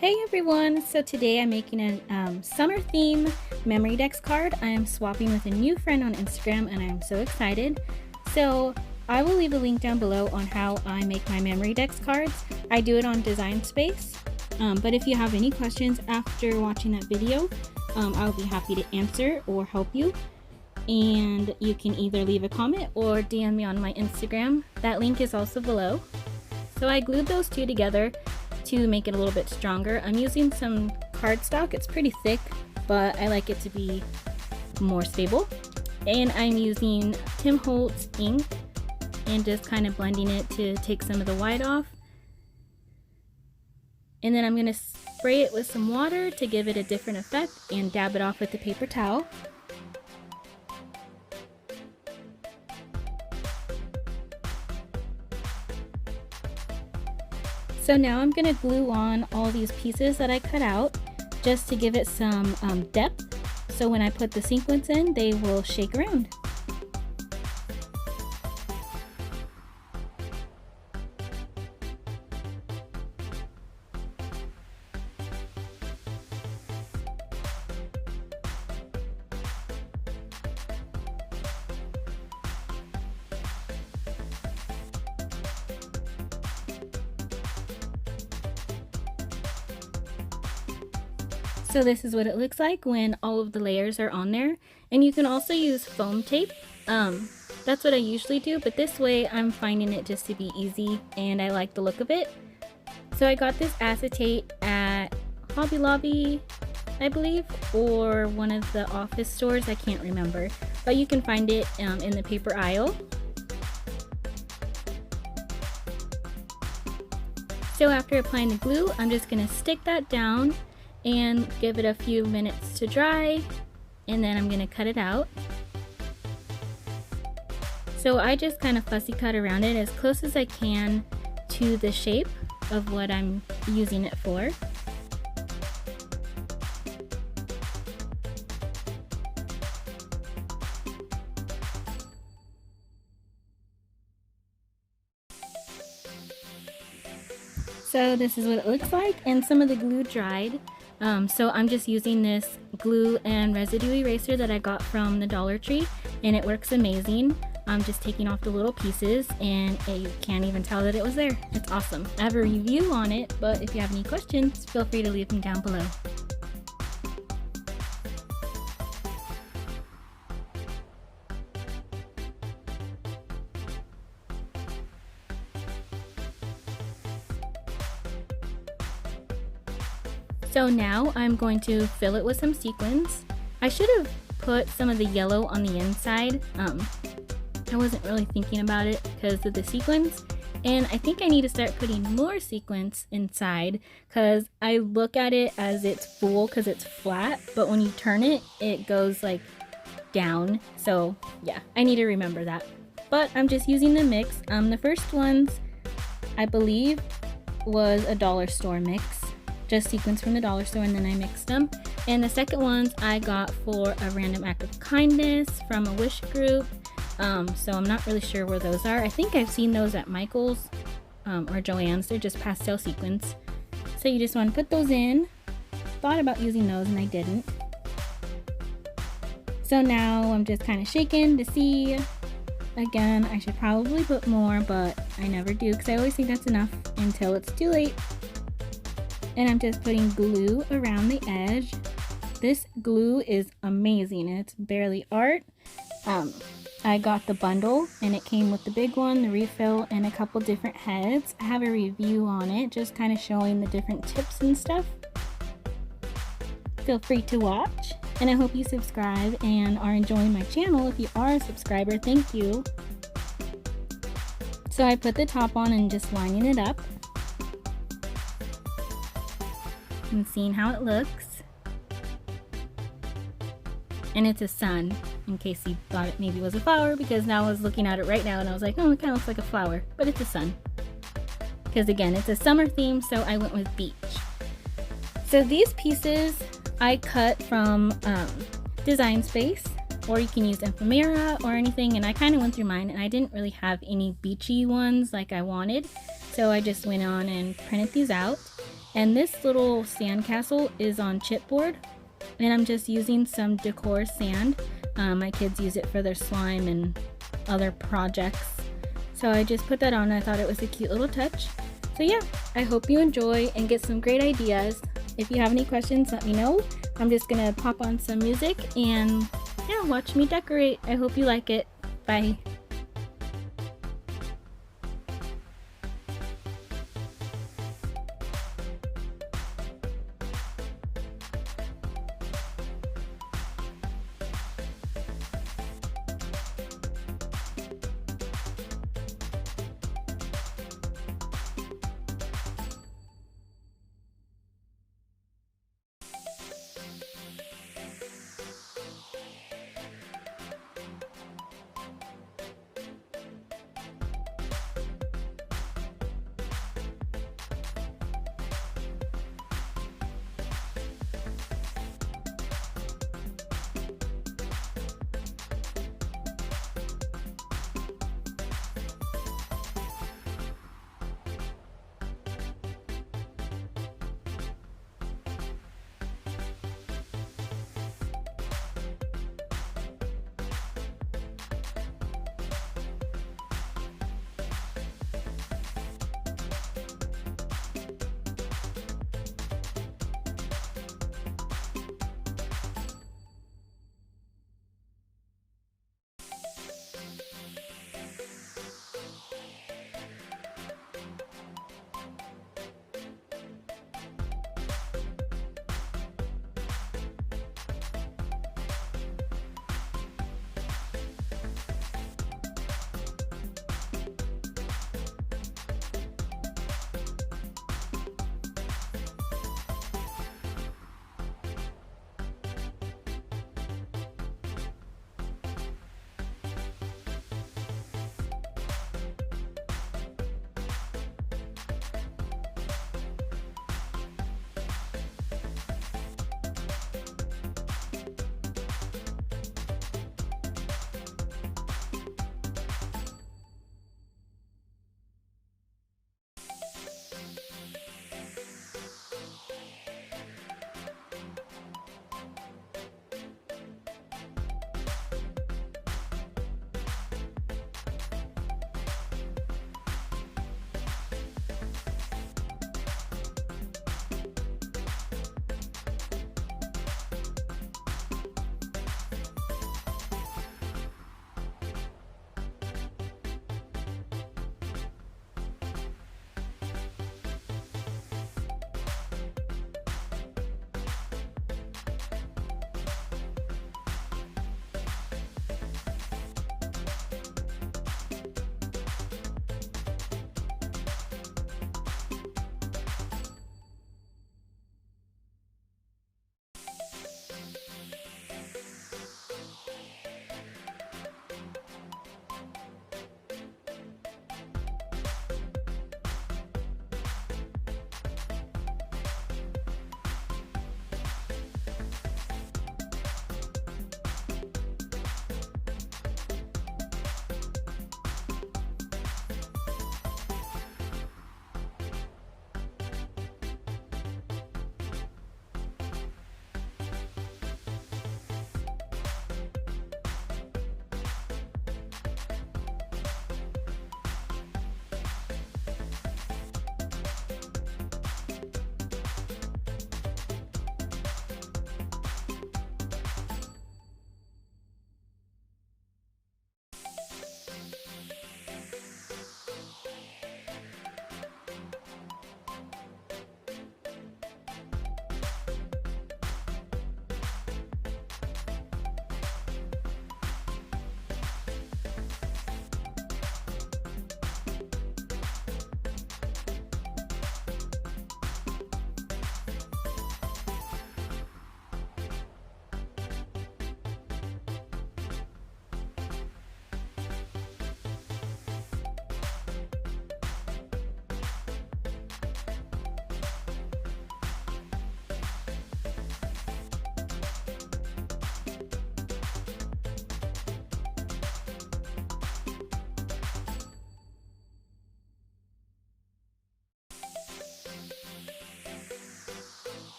Hey everyone! So today I'm making a summer theme memory decks card. I am swapping with a new friend on Instagram and I'm so excited. So I will leave a link down below on how I make my memory decks cards. I do it on Design Space, but if you have any questions after watching that video, I'll be happy to answer or help you. And you can either leave a comment or DM me on my Instagram. That link is also below. So I glued those two together to make it a little bit stronger. I'm using some cardstock. It's pretty thick, but I like it to be more stable. And I'm using Tim Holtz ink and just kind of blending it to take some of the white off. And then I'm going to spray it with some water to give it a different effect and dab it off with a paper towel. So now I'm going to glue on all these pieces that I cut out just to give it some depth, so when I put the sequins in, they will shake around. So this is what it looks like when all of the layers are on there. And you can also use foam tape. That's what I usually do, but this way I'm finding it just to be easy and I like the look of it. So I got this acetate at Hobby Lobby, I believe, or one of the office stores, I can't remember. But you can find it in the paper aisle. So after applying the glue, I'm just going to stick that down and give it a few minutes to dry, and then I'm going to cut it out. So I just kind of fussy cut around it as close as I can to the shape of what I'm using it for. So this is what it looks like, and some of the glue dried. So I'm just using this glue and residue eraser that I got from the Dollar Tree, and it works amazing. I'm just taking off the little pieces and you can't even tell that it was there. It's awesome. I have a review on it, but if you have any questions, feel free to leave them down below. So now I'm going to fill it with some sequins. I should have put some of the yellow on the inside. I wasn't really thinking about it because of the sequins. And I think I need to start putting more sequins inside because I look at it as it's full because it's flat. But when you turn it, it goes like down. So yeah, I need to remember that. But I'm just using the mix. The first ones, I believe, was a dollar store mix. Just sequins from the dollar store, and then I mixed them. And the second ones I got for a random act of kindness from a wish group. So I'm not really sure where those are. I think I've seen those at Michael's or Joann's. They're just pastel sequins. So you just want to put those in. Thought about using those and I didn't. So now I'm just kind of shaking to see. Again, I should probably put more, but I never do because I always think that's enough until it's too late. And I'm just putting glue around the edge. This glue is amazing. It's barely art. I got the bundle and it came with the big one, the refill, and a couple different heads. I have a review on it, just kind of showing the different tips and stuff. Feel free to watch, and I hope you subscribe and are enjoying my channel. If you are a subscriber, thank you. So I put the top on and just lining it up and seeing how it looks. And it's a sun, in case you thought it maybe was a flower, because now I was looking at it right now and I was like, oh, it kind of looks like a flower, but it's a sun. Because again, it's a summer theme, so I went with beach. So these pieces I cut from Design Space, or you can use ephemera or anything, and I kind of went through mine and I didn't really have any beachy ones like I wanted, so I just went on and printed these out. And this little sandcastle is on chipboard, and I'm just using some decor sand. My kids use it for their slime and other projects. So I just put that on. I thought it was a cute little touch. So yeah, I hope you enjoy and get some great ideas. If you have any questions, let me know. I'm just gonna pop on some music and yeah, watch me decorate. I hope you like it. Bye.